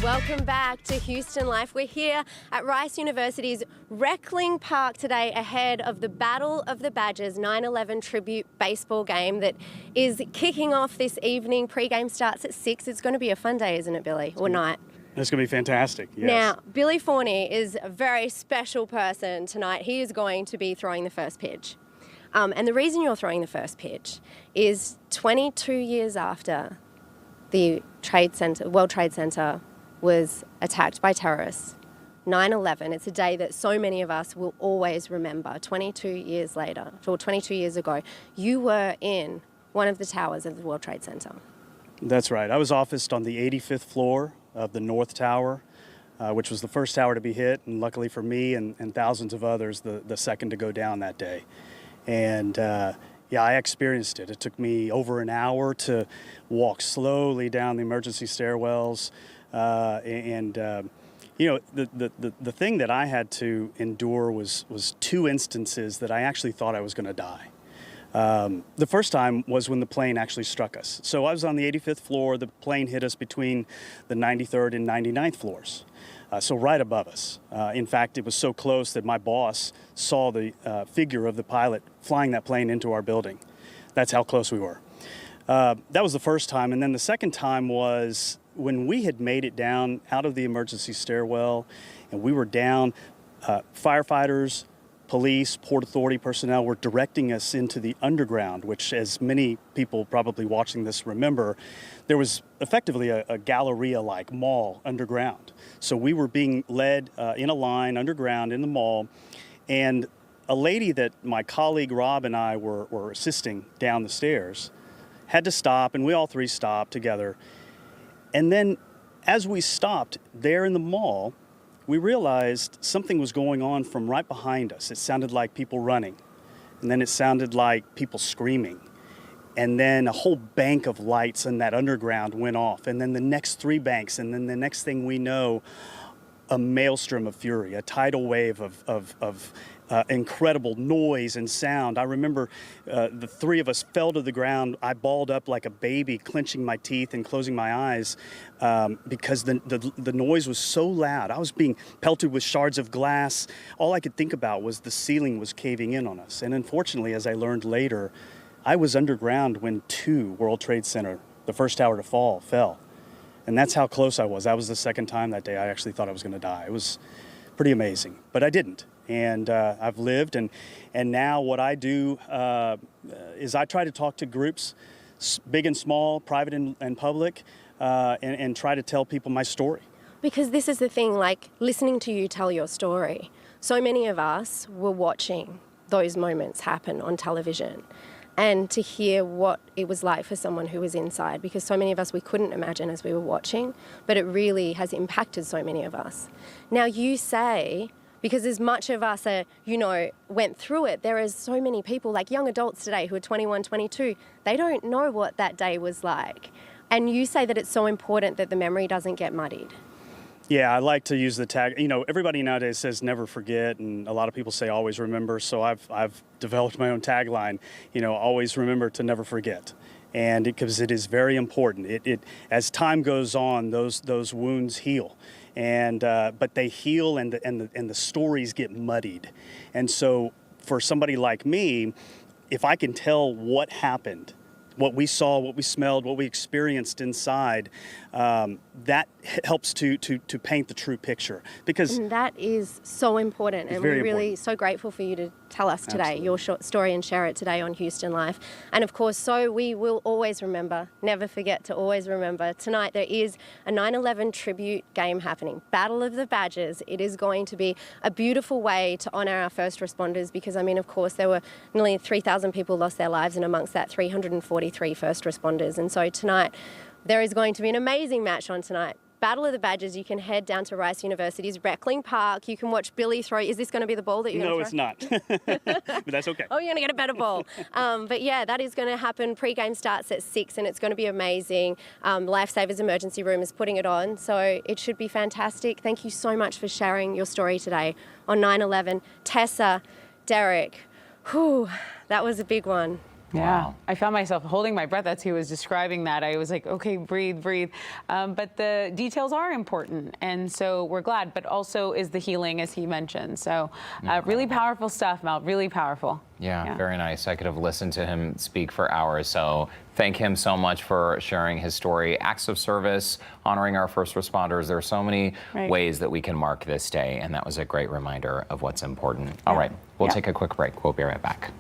Welcome back to Houston Life. We're here at Rice University's Reckling Park today ahead of the Battle of the Badgers 9/11 tribute baseball game that is kicking off this evening. Pre-game starts at 6. It's going to be a fun day, isn't it, Billy? Or night? It's going to be fantastic, yes. Now, Billy Forney is a very special person tonight. He is going to be throwing the first pitch. And the reason you're throwing the first pitch is 22 years after the World Trade Center was attacked by terrorists. 9/11, it's a day that so many of us will always remember. 22 years later, or 22 years ago, you were in one of the towers of the World Trade Center. That's right. I was officed on the 85th floor of the North Tower, which was the first tower to be hit, and luckily for me and thousands of others, the second to go down that day. And yeah, I experienced it. It took me over an hour to walk slowly down the emergency stairwells. You know, the thing that I had to endure was two instances that I actually thought I was going to die. The first time was when the plane actually struck us. So I was on the 85th floor. The plane hit us between the 93rd and 99th floors. So right above us. In fact, it was so close that my boss saw the figure of the pilot flying that plane into our building. That's how close we were. That was the first time. And then the second time was when we had made it down out of the emergency stairwell and we were down, firefighters, police, Port Authority personnel were directing us into the underground, which, as many people probably watching this remember, there was effectively a Galleria-like mall underground. So we were being led in a line underground in the mall, and a lady that my colleague Rob and I were assisting down the stairs had to stop, and we all three stopped together. And then as we stopped there in the mall, we realized something was going on from right behind us. It sounded like people running, and then it sounded like people screaming. And then a whole bank of lights in that underground went off, and then the next three banks, and then the next thing we know, a maelstrom of fury, a tidal wave of incredible noise and sound. I remember the three of us fell to the ground. I balled up like a baby, clenching my teeth and closing my eyes because the noise was so loud. I was being pelted with shards of glass. All I could think about was the ceiling was caving in on us. And unfortunately, as I learned later, I was underground when 2 World Trade Center, the first tower to fall, fell. And that's how close I was. That was the second time that day I actually thought I was going to die. It was pretty amazing, but I didn't. And I've lived, and now what I do is I try to talk to groups, big and small, private and public, and try to tell people my story. Because this is the thing, like listening to you tell your story, so many of us were watching those moments happen on television. And to hear what it was like for someone who was inside, because so many of us we couldn't imagine as we were watching, but it really has impacted so many of us. Now you say, because as much of us are, went through it, there is so many people, like young adults today who are 21, 22, they don't know what that day was like. And you say that it's so important that the memory doesn't get muddied. Yeah, I like to use the tag. Everybody nowadays says never forget, and a lot of people say always remember. So I've developed my own tagline, always remember to never forget. And because it is very important. It as time goes on, those wounds heal. And but they heal and the stories get muddied. And so for somebody like me, if I can tell what happened, what we saw, what we smelled, what we experienced inside, that helps to paint the true picture. Because and that is so important, and we're really so grateful for you to tell us today Absolutely. your short story and share it today on Houston Life. And of course, so we will always remember, never forget to always remember. Tonight there is a 9/11 tribute game happening, Battle of the Badgers. It is going to be a beautiful way to honour our first responders because, of course, there were nearly 3,000 people lost their lives, and amongst that 343 first responders. And so tonight there is going to be an amazing match on tonight. Battle of the Badgers, you can head down to Rice University's Reckling Park. You can watch Billy throw. Is this going to be the ball that you're going to throw? No, it's not. But that's okay. Oh, you're going to get a better ball. But yeah, that is going to happen. Pre-game starts at 6 and it's going to be amazing. Lifesavers Emergency Room is putting it on, so it should be fantastic. Thank you so much for sharing your story today on 9/11. Tessa, Derek, that was a big one. Yeah, Wow. I found myself holding my breath as he was describing that. I was like, okay, breathe, breathe. But the details are important, and so we're glad, but also is the healing, as he mentioned. So really powerful stuff, Mel, really powerful. Yeah, very nice. I could have listened to him speak for hours. So thank him so much for sharing his story. Acts of service, honoring our first responders. There are so many ways that we can mark this day, and that was a great reminder of what's important. All right, we'll take a quick break. We'll be right back.